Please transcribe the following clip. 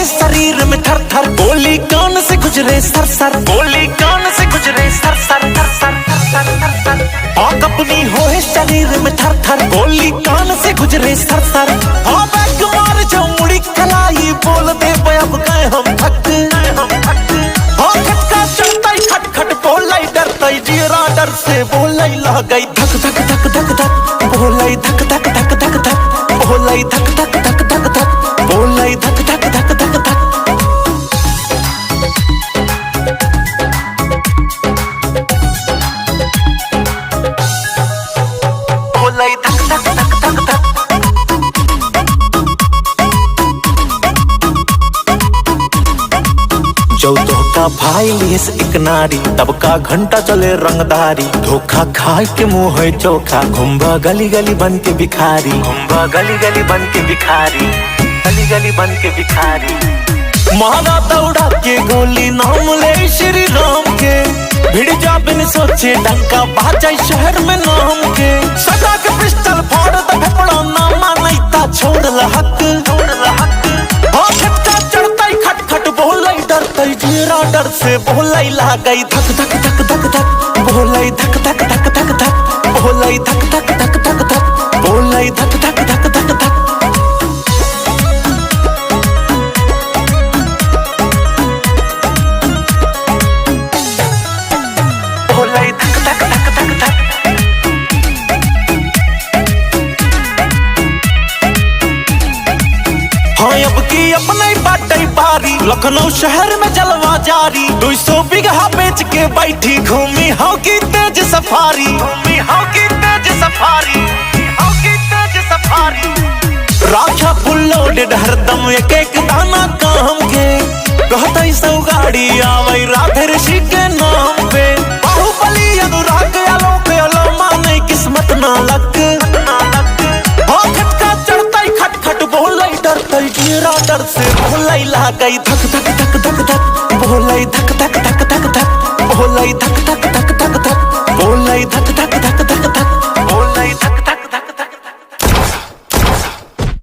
शरीर में थर थर, गोली कान से गुजरे सर सर, गोली कान से गुजरे सर सर सर सर सर सर सर। आग अपनी होए शरीर में थर थर, गोली कान से गुजरे सर सर। हाँ बैक मार जो मुड़ी खलाई, बोल दे अब गए हम थक। हाँ खटका चलता खट खट बोलाई, डरता जीरा डर से बोलाई, ला गई धक धक धक धक धक बोलाई, धक धक धक धक धक बोलाई, धक धक धक धक धक बोलाई, धक धक धक धक धक। बोलाई धक धक धक धक धक। जो धोखा भाई लिस एक नारी, तब का घंटा चले रंगदारी। धोखा खाए के मुंह है चोखा, घुम्बा गली गली बन के भिखारी, घुम्बा गली गली बन के भिखारी, गली गली बन के भिखारी। मारा दौड़ा के गोली, नाम ले श्री राम के। भिड़ जा बिन सोचे डंका, बाजा शहर में नाम के। सदा के पिस्टल फोड़ द फेफड़ा, नामा नहीं ता छोड़ लहक, छोड़ लहक। हाँ खटका चढ़ता खट खट बोलाई, डरता जीरा डर से बोलाई, ला गई धक धक धक धक धक बोलाई, धक धक धक धक धक बोलाई, धक धक धक धक धक बोलाई, धक धक धक धक धक। बोलाई धक धक धक धक धक। हाँ अब की अपने बाटे बारी, लखनऊ शहर में जलवा जारी। 200 बीघा बेच के बैठी, घूमी हाउ की तेज सफारी, घूमी हाउ की तेज सफारी, हाउ की तेज सफारी। राखा फुल लोडेड हरदम, एक एक दाना काम के। कहते सौ गाड़ी आवई राधे ऋषि के नाम पे। बाहुबली अनुराग आलोक अलोमा नहीं किस्मत ना लग। हाँ खटका चढ़ता खट खट बोलाई, डरता जीरा डर से बोलाई, ला गई धक धक धक धक धक बोलाई, धक धक धक धक धक बोलाई, धक धक धक धक धक बोलाई, धक धक।